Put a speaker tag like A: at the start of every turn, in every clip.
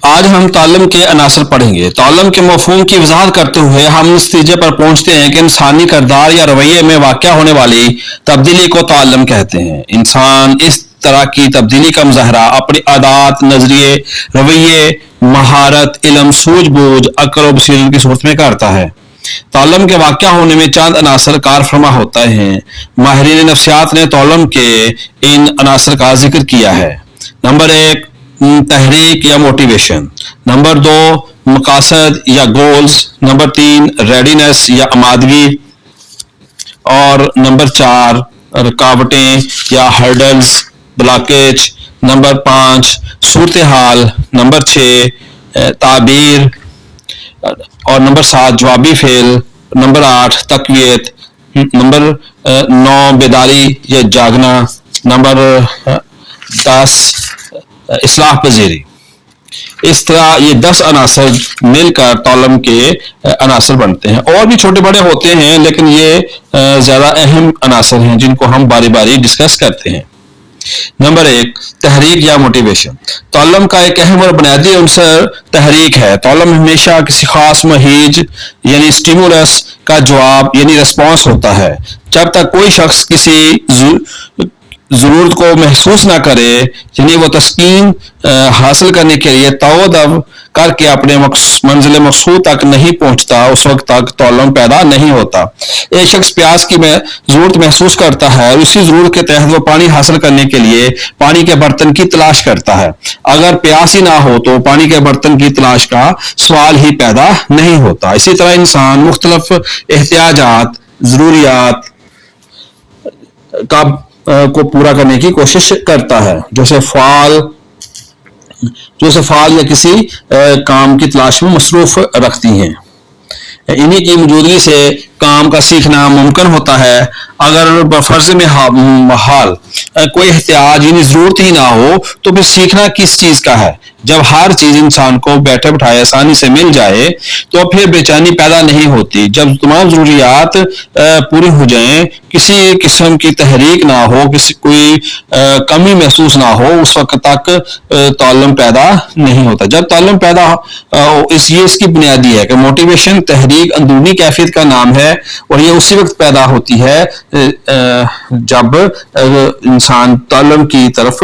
A: آج ہم تعلم کے عناصر پڑھیں گے۔ تعلم کے مفہوم کی وضاحت کرتے ہوئے ہم اس نتیجے پر پہنچتے ہیں کہ انسانی کردار یا رویے میں واقع ہونے والی تبدیلی کو تعلم کہتے ہیں۔ انسان اس طرح کی تبدیلی کا مظاہرہ اپنی عادات، نظریے، رویے، مہارت، علم، سوجھ بوجھ، عقل و بصیرت کی صورت میں کرتا ہے۔ تعلم کے واقع ہونے میں چند عناصر کار فرما ہوتے ہیں۔ ماہرین نفسیات نے تعلم کے ان عناصر کا ذکر کیا ہے۔ نمبر 1، تحریک یا موٹیویشن۔ نمبر 2، مقاصد یا گولز۔ نمبر 3، ریڈینس یا آمادگی۔ اور نمبر 4، رکاوٹیں یا ہرڈلز، بلاکیج۔ نمبر 5، صورتحال۔ نمبر 6، تعبیر۔ اور نمبر 7، جوابی فعل۔ نمبر 8، تقویت۔ نمبر 9، بیداری یا جاگنا۔ نمبر 10، اصلاح پذیری۔ اس طرح یہ 10 عناصر مل کر تعلم کے عناصر بنتے ہیں۔ اور بھی چھوٹے بڑے ہوتے ہیں لیکن یہ زیادہ اہم عناصر ہیں جن کو ہم باری باری ڈسکس کرتے ہیں۔ نمبر 1، تحریک یا موٹیویشن۔ تعلم کا ایک اہم اور بنیادی عنصر تحریک ہے۔ تعلم ہمیشہ کسی خاص مہیج یعنی سٹیمولس کا جواب یعنی رسپانس ہوتا ہے۔ جب تک کوئی شخص کسی ضرورت کو محسوس نہ کرے یعنی وہ تسکین حاصل کرنے کے لیے تودو کر کے اپنے منزل مقصود تک نہیں پہنچتا، اس وقت تک تعلم پیدا نہیں ہوتا۔ ایک شخص پیاس کی ضرورت محسوس کرتا ہے اور اسی ضرورت کے تحت وہ پانی حاصل کرنے کے لیے پانی کے برتن کی تلاش کرتا ہے۔ اگر پیاس ہی نہ ہو تو پانی کے برتن کی تلاش کا سوال ہی پیدا نہیں ہوتا۔ اسی طرح انسان مختلف احتیاجات، ضروریات کو پورا کرنے کی کوشش کرتا ہے، جیسے فعال یا کسی کام کی تلاش میں مصروف رکھتی ہیں۔ انہی کی موجودگی سے کام کا سیکھنا ممکن ہوتا ہے۔ اگر بفرض محال کوئی احتیاج یعنی ضرورت ہی نہ ہو تو پھر سیکھنا کس چیز کا ہے؟ جب ہر چیز انسان کو بیٹھے بٹھائے آسانی سے مل جائے تو پھر بے چینی پیدا نہیں ہوتی۔ جب تمام ضروریات پوری ہو جائیں، کسی قسم کی تحریک نہ ہو، کوئی کمی محسوس نہ ہو، اس وقت تک تعلم پیدا نہیں ہوتا۔ جب تعلم پیدا یہ اس کی بنیادی ہے کہ موٹیویشن تحریک اندرونی کیفیت کا نام ہے اور یہ اسی وقت پیدا ہوتی ہے جب انسان تعلم کی طرف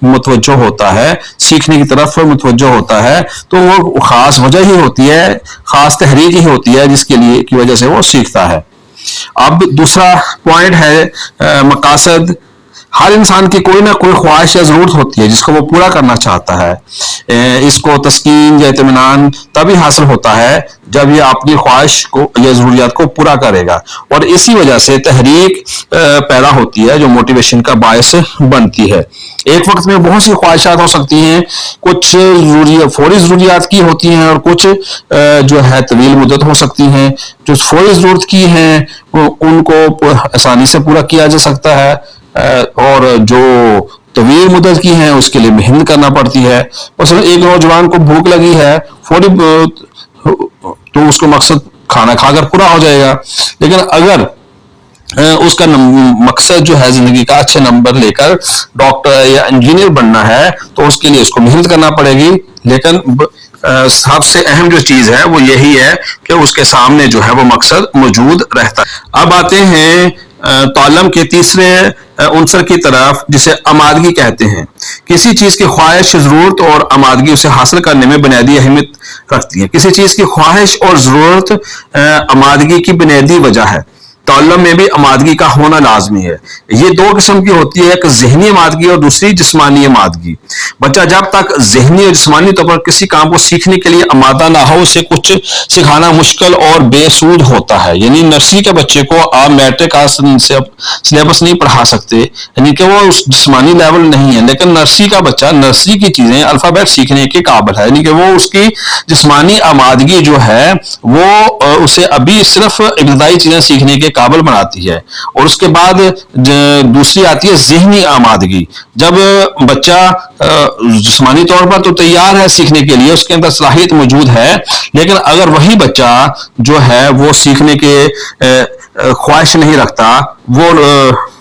A: متوجہ ہوتا ہے، سیکھنے کی طرف متوجہ ہوتا ہے، تو وہ خاص وجہ ہی ہوتی ہے، خاص تحریک ہی ہوتی ہے جس کی وجہ سے وہ سیکھتا ہے۔ اب دوسرا پوائنٹ ہے مقاصد۔ ہر انسان کی کوئی نہ کوئی خواہش یا ضرورت ہوتی ہے جس کو وہ پورا کرنا چاہتا ہے۔ اس کو تسکین یا اطمینان تبھی حاصل ہوتا ہے جب یہ اپنی خواہش کو یا ضروریات کو پورا کرے گا، اور اسی وجہ سے تحریک پیدا ہوتی ہے جو موٹیویشن کا باعث بنتی ہے۔ ایک وقت میں بہت سی خواہشات ہو سکتی ہیں، کچھ فوری ضروریات کی ہوتی ہیں اور کچھ جو ہے طویل مدت ہو سکتی ہیں۔ جو فوری ضرورت کی ہیں ان کو آسانی سے پورا کیا جا سکتا ہے، اور جو طویل مدت کی ہیں اس کے لیے محنت کرنا پڑتی ہے۔ مثلا ایک نوجوان کو بھوک لگی ہے، فوری تو اس کو مقصد کھانا کھا کر پورا ہو جائے گا، لیکن اگر اس کا مقصد جو ہے زندگی کا اچھے نمبر لے کر ڈاکٹر یا انجینئر بننا ہے تو اس کے لیے اس کو محنت کرنا پڑے گی۔ لیکن سب سے اہم جو چیز ہے وہ یہی ہے کہ اس کے سامنے جو ہے وہ مقصد موجود رہتا ہے۔ اب آتے ہیں تعلم کے تیسرے عنصر کی طرف جسے آمادگی کہتے ہیں۔ کسی چیز کی خواہش، ضرورت اور آمادگی اسے حاصل کرنے میں بنیادی اہمیت رکھتی ہے۔ کسی چیز کی خواہش اور ضرورت آمادگی کی بنیادی وجہ ہے۔ تعلم میں بھی آمادگی کا ہونا لازمی ہے۔ یہ دو قسم کی ہوتی ہے، ایک ذہنی آمادگی اور دوسری جسمانی آمادگی۔ بچہ جب تک ذہنی اور جسمانی طور پر کسی کام کو سیکھنے کے لیے آمادہ نہ ہو، اسے کچھ سکھانا مشکل اور بے سود ہوتا ہے۔ یعنی نرسری کے بچے کو آپ میٹرک کا سلیبس نہیں پڑھا سکتے، یعنی کہ وہ اس جسمانی لیول نہیں ہے، لیکن نرسری کا بچہ نرسری کی چیزیں الفابیٹ سیکھنے کے قابل ہے، یعنی کہ وہ اس کی جسمانی آمادگی جو ہے وہ اسے ابھی صرف ابتدائی چیزیں سیکھنے کے قابل بناتی ہے۔ اور اس کے بعد دوسری آتی ہے ذہنی آمادگی۔ جب بچہ جسمانی طور پر تو تیار ہے سیکھنے کے لیے، اس کے اندر صلاحیت موجود ہے، لیکن اگر وہی بچہ جو ہے وہ سیکھنے کے خواہش نہیں رکھتا، وہ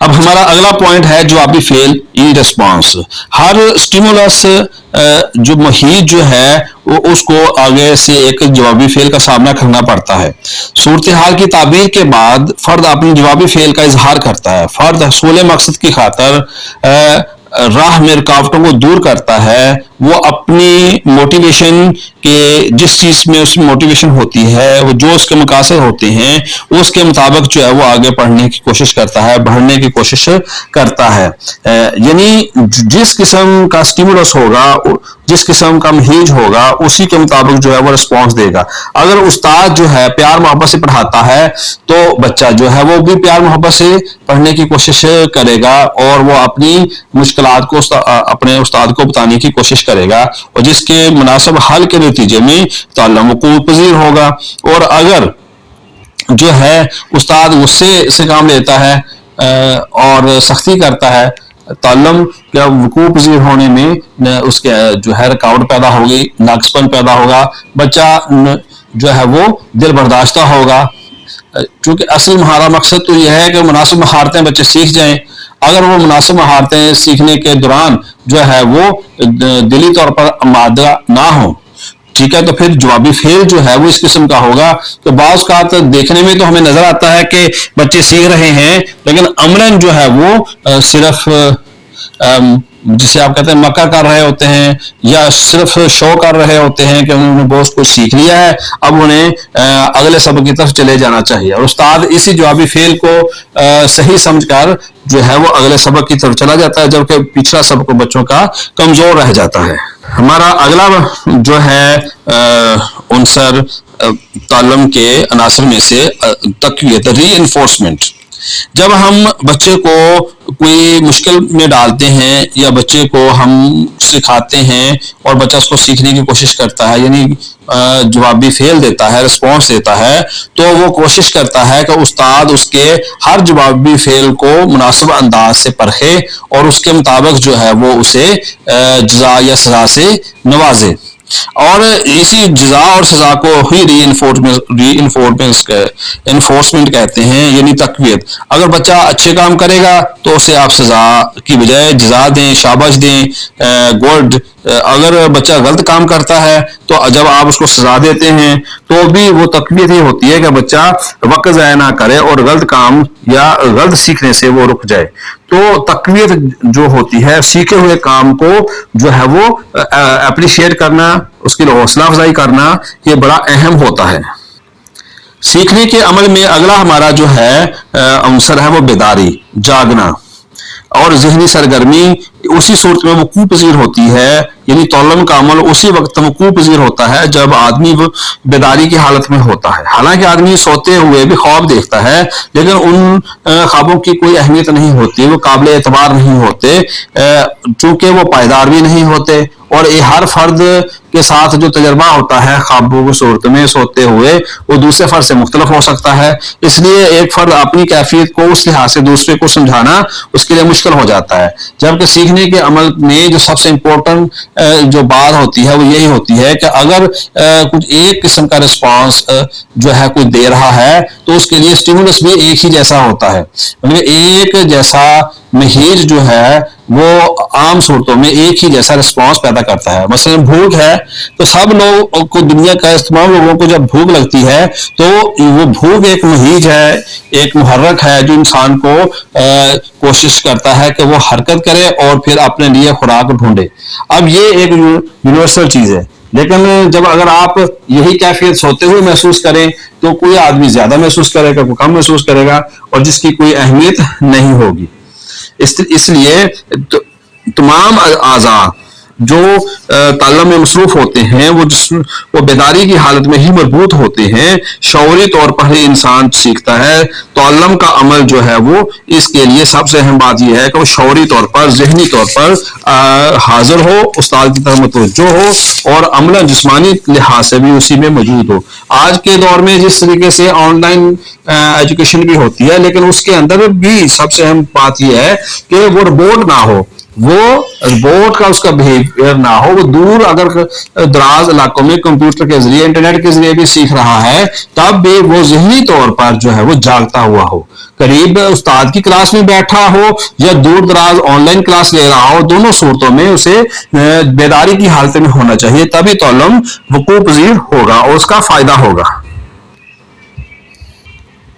A: اب ہمارا اگلا پوائنٹ ہے جوابی فعل ای ریسپانس. ہر اسٹیمولس جو محیط جو ہے وہ اس کو آگے سے ایک جوابی فعل کا سامنا کرنا پڑتا ہے. صورتحال کی تعبیر کے بعد فرد اپنے جوابی فعل کا اظہار کرتا ہے. فرد حصول مقصد کی خاطر راہ میں رکاوٹوں کو دور کرتا ہے. وہ اپنی موٹیویشن کے جس چیز میں اس میں موٹیویشن ہوتی ہے وہ جو اس کے مقاصد ہوتے ہیں اس کے مطابق جو ہے وہ آگے پڑھنے کی کوشش کرتا ہے, بڑھنے کی کوشش کرتا ہے. یعنی جس قسم کا سٹیمولس ہوگا, جس قسم کا مہیج ہوگا اسی کے مطابق جو ہے وہ رسپانس دے گا. اگر استاد جو ہے پیار محبت سے پڑھاتا ہے تو بچہ جو ہے وہ بھی پیار محبت سے پڑھنے کی کوشش کرے گا اور وہ اپنی مشکلات کو اپنے استاد کو بتانے کی کوشش کرے گا, اور جس کے مناسب حل کے نتیجے میں تعلم وقوع پذیر ہوگا. اور اگر جو ہے استاد غصے سے کام لیتا ہے اور سختی کرتا ہے, تعلم کا وقوع پذیر ہونے میں اس کے جو ہے رکاوٹ پیدا ہوگی, ناقص پن پیدا ہوگا, بچہ جو ہے وہ دل برداشتہ ہوگا. چونکہ اصل ہمارا مقصد تو یہ ہے کہ مناسب مہارتیں بچے سیکھ جائیں. اگر وہ مناسب مہارتیں سیکھنے کے دوران جو ہے وہ دلی طور پر آمادہ نہ ہوں, ٹھیک ہے, تو پھر جوابی فعل جو ہے وہ اس قسم کا ہوگا. تو بعض اوقات دیکھنے میں تو ہمیں نظر آتا ہے کہ بچے سیکھ رہے ہیں لیکن عملاً جو ہے وہ صرف جسے آپ کہتے ہیں مکہ کر رہے ہوتے ہیں یا صرف شو کر رہے ہوتے ہیں کہ انہوں نے بہت کچھ سیکھ لیا ہے, اب انہیں اگلے سبق کی طرف چلے جانا چاہیے. اور استاد اسی جوابی فعل کو صحیح سمجھ کر جو ہے وہ اگلے سبق کی طرف چلا جاتا ہے, جبکہ پچھلا سبق بچوں کا کمزور رہ جاتا ہے. ہمارا اگلا جو ہے عنصر تعلم کے عناصر میں سے تقویت, ری انفورسمنٹ. جب ہم بچے کو کوئی مشکل میں ڈالتے ہیں یا بچے کو ہم سکھاتے ہیں اور بچہ اس کو سیکھنے کی کوشش کرتا ہے, یعنی جوابی فعل دیتا ہے, رسپانس دیتا ہے, تو وہ کوشش کرتا ہے کہ استاد اس کے ہر جوابی فعل کو مناسب انداز سے پرکھے اور اس کے مطابق جو ہے وہ اسے جزا یا سزا سے نوازے. اور اسی جزا اور سزا کو ہی ری انفورسمنٹ کہتے ہیں, یعنی تقویت. اگر بچہ اچھے کام کرے گا تو اسے آپ سزا کی بجائے جزا دیں, شاباش دیں, گڈ. اگر بچہ غلط کام کرتا ہے تو جب آپ اس کو سزا دیتے ہیں تو بھی وہ تقویت ہی ہوتی ہے کہ بچہ وقت ضائع نہ کرے اور غلط کام یا غلط سیکھنے سے وہ رک جائے. تو تقویت جو ہوتی ہے سیکھے ہوئے کام کو جو ہے وہ اپریشیٹ کرنا, اس کی حوصلہ افزائی کرنا, یہ بڑا اہم ہوتا ہے. سیکھنے کے عمل میں اگلا ہمارا جو ہے عنصر ہے وہ بیداری, جاگنا. اور ذہنی سرگرمی اسی صورت میں وقوع پذیر ہوتی ہے, یعنی تعلم کا عمل اسی وقت وقوع پذیر ہوتا ہے جب آدمی بیداری کی حالت میں ہوتا ہے. حالانکہ آدمی سوتے ہوئے بھی خواب دیکھتا ہے لیکن ان خوابوں کی کوئی اہمیت نہیں ہوتی, وہ قابل اعتبار نہیں ہوتے چونکہ وہ پائیدار بھی نہیں ہوتے. اور یہ ہر فرد کے ساتھ جو تجربہ ہوتا ہے خوابوں کی صورت میں سوتے ہوئے وہ دوسرے فرد سے مختلف ہو سکتا ہے. اس لیے ایک فرد اپنی کیفیت کو اس لحاظ سے دوسرے کو سمجھانا اس کے لیے مشکل ہو جاتا ہے. جبکہ سیکھنے کے عمل میں جو سب سے امپورٹنٹ جو بات ہوتی ہے وہ یہی ہوتی ہے کہ اگر کچھ ایک قسم کا رسپانس جو ہے کوئی دے رہا ہے تو اس کے لیے سٹیمولس بھی ایک ہی جیسا ہوتا ہے, مطلب ایک جیسا مہیج جو ہے وہ عام صورتوں میں ایک ہی جیسا رسپانس پیدا کرتا ہے. مثلا بھوک ہے تو سب لوگوں کو دنیا کا تمام لوگوں کو جب بھوک لگتی ہے تو وہ بھوک ایک مہیج ہے, ایک محرک ہے جو انسان کو کوشش کرتا ہے کہ وہ حرکت کرے اور پھر اپنے لیے خوراک ڈھونڈے. اب یہ ایک یونیورسل چیز ہے, لیکن جب اگر آپ یہی کیفیت سوتے ہوئے محسوس کریں تو کوئی آدمی زیادہ محسوس کرے گا, کوئی کم محسوس کرے گا, اور جس کی کوئی اہمیت نہیں ہوگی. اس لیے تمام اعضاء جو تعلم میں مصروف ہوتے ہیں وہ بیداری کی حالت میں ہی مربوط ہوتے ہیں. شعوری طور پر ہی انسان سیکھتا ہے. تعلم کا عمل جو ہے وہ اس کے لیے سب سے اہم بات یہ ہے کہ وہ شعوری طور پر, ذہنی طور پر حاضر ہو, استاد کی طرف متوجہ ہو اور عملاً جسمانی لحاظ سے بھی اسی میں موجود ہو. آج کے دور میں جس طریقے سے آن لائن ایجوکیشن بھی ہوتی ہے لیکن اس کے اندر بھی سب سے اہم بات یہ ہے کہ وہ روبوٹ نہ ہو, وہ روبوٹ کا اس کا بہیویئر نہ ہو, وہ دور اگر دراز علاقوں میں کمپیوٹر کے ذریعے انٹرنیٹ کے ذریعے بھی سیکھ رہا ہے تب بھی وہ ذہنی طور پر جو ہے وہ جاگتا ہوا ہو, قریب استاد کی کلاس میں بیٹھا ہو یا دور دراز آن لائن کلاس لے رہا ہو, دونوں صورتوں میں اسے بیداری کی حالت میں ہونا چاہیے, تبھی تعلم وقوع پذیر ہوگا اور اس کا فائدہ ہوگا.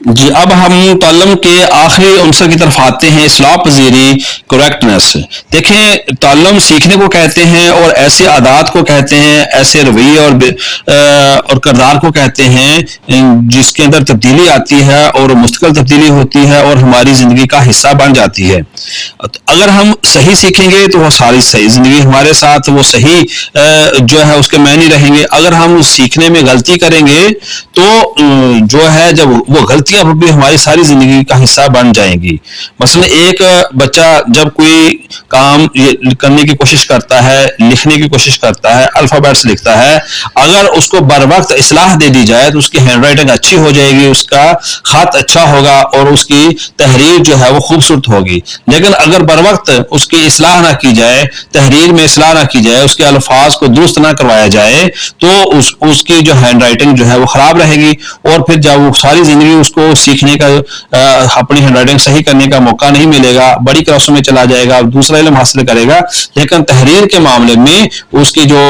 A: جی اب ہم تعلم کے آخری عنصر کی طرف آتے ہیں, اصلاح پذیری, کریکٹنس. دیکھیں تعلم سیکھنے کو کہتے ہیں اور ایسے عادات کو کہتے ہیں, ایسے رویے اور کردار کو کہتے ہیں جس کے اندر تبدیلی آتی ہے اور مستقل تبدیلی ہوتی ہے اور ہماری زندگی کا حصہ بن جاتی ہے. اگر ہم صحیح سیکھیں گے تو وہ ساری صحیح زندگی ہمارے ساتھ وہ صحیح جو ہے اس کے معنی رہیں گے. اگر ہم اس سیکھنے میں غلطی کریں گے تو جو ہے جب وہ غلطیاں بھی ہماری ساری زندگی کا حصہ بن جائیں گی. مثلا ایک بچہ جب کوئی کام کرنے کی کوشش کرتا ہے, لکھنے کی کوشش کرتا ہے, الفابیٹس لکھتا ہے, اگر اس کو بر وقت اصلاح دے دی جائے تو اس کی ہینڈ رائٹنگ اچھی ہو جائے گی, اس کا خط اچھا ہوگا اور اس کی تحریر جو ہے وہ خوبصورت ہوگی. لیکن اگر بر وقت اس کی اصلاح نہ کی جائے, تحریر میں اصلاح نہ کی جائے, اس کے الفاظ کو درست نہ کروایا جائے تو اس کی جو ہینڈ رائٹنگ جو ہے وہ خراب رہے گی, اور پھر جب وہ ساری زندگی اس کو سیکھنے کا اپنی ہینڈ رائٹنگ صحیح کرنے کا موقع نہیں ملے گا, بڑی کلاسوں میں چلا جائے گا, دوسرا علم حاصل کرے گا, لیکن تحریر کے معاملے میں اس کی جو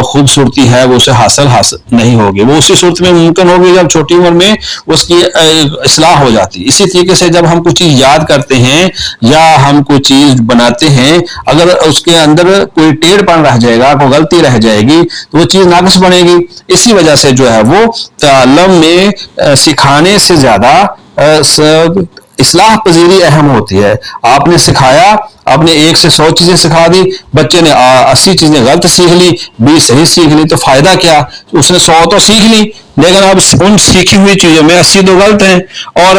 A: خوبصورتی ہے وہ اسے حاصل نہیں ہوگی. وہ اسی صورت میں ممکن ہوگی جب چھوٹی عمر میں اس کی اصلاح ہو جاتی. اسی طریقے سے جب ہم کوئی چیز یاد کرتے ہیں یا ہم کوئی چیز بناتے ہیں, اگر اس کے اندر کوئی ٹیڑھ پن رہ جائے گا, کوئی غلطی رہ جائے گی تو وہ چیز ناقص بنے گی. اسی وجہ سے جو ہے وہ تعلم میں سکھانے سے زیادہ اصلاح پذیری اہم ہوتی ہے. آپ نے سکھایا, آپ نے 1 سے 100 چیزیں سکھا دی, بچے نے 80 چیزیں غلط سیکھ لی, 20 صحیح سیکھ لی, تو فائدہ کیا؟ اس نے 100 تو سیکھ لی لیکن اب ان سیکھی ہوئی چیزوں میں 80 تو غلط ہیں اور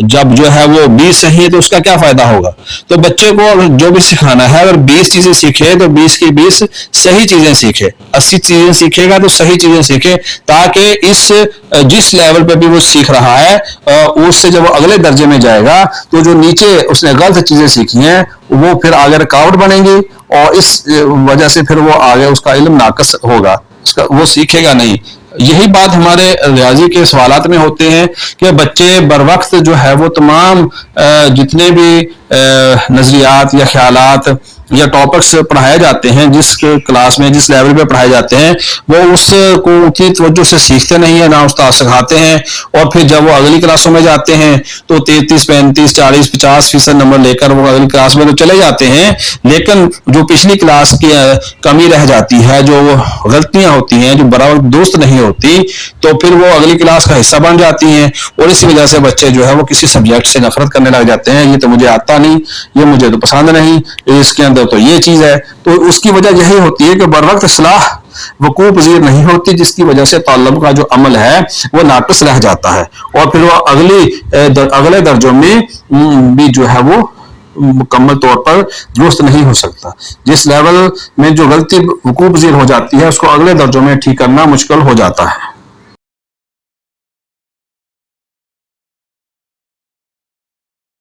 A: جب جو ہے وہ 20 صحیح ہے تو اس کا کیا فائدہ ہوگا؟ تو بچے کو جو بھی سکھانا ہے اگر 20 چیزیں سیکھے تو 20 کی 20 صحیح چیزیں سیکھے, 80 چیزیں سیکھے گا تو صحیح چیزیں سیکھے, تاکہ جس لیول پہ بھی وہ سیکھ رہا ہے اس سے جب وہ اگلے درجے میں جائے گا تو جو نیچے اس نے غلط چیزیں سیکھی ہیں وہ پھر آگے رکاوٹ بنے گی اور اس وجہ سے پھر وہ آگے اس کا علم ناقص ہوگا, وہ سیکھے گا نہیں. یہی بات ہمارے ریاضی کے سوالات میں ہوتے ہیں کہ بچے بر وقت جو ہے وہ تمام جتنے بھی نظریات یا خیالات یا ٹاپکس پڑھائے جاتے ہیں جس کلاس میں جس لیول پہ پڑھائے جاتے ہیں وہ اس کو اتنی توجہ سے سیکھتے نہیں ہیں, نہ استاد سکھاتے ہیں, اور پھر جب وہ اگلی کلاسوں میں جاتے ہیں تو 33, 35, 40, 50% نمبر لے کر وہ اگلی کلاس میں تو چلے جاتے ہیں, لیکن جو پچھلی کلاس کی کمی رہ جاتی ہے, جو غلطیاں ہوتی ہیں, جو برابر درست نہیں ہوتی, تو پھر وہ اگلی کلاس کا حصہ بن جاتی ہیں اور اسی وجہ سے بچے جو ہے وہ کسی سبجیکٹ سے نفرت کرنے لگ جاتے ہیں. یہ تو مجھے آتا نہیں, یہ مجھے تو پسند نہیں, اس کے اندر تو یہ چیز ہے. تو اس کی وجہ یہی ہوتی ہے کہ بر وقت اصلاح وقوع پذیر نہیں ہوتی, جس کی وجہ سے تعلم کا جو عمل ہے وہ ناقص رہ جاتا ہے اور پھر وہ اگلے درجوں میں بھی جو ہے وہ مکمل طور پر درست نہیں ہو سکتا. جس لیول میں جو غلطی وقوع پذیر ہو جاتی ہے اس کو اگلے درجوں میں ٹھیک کرنا مشکل ہو جاتا ہے.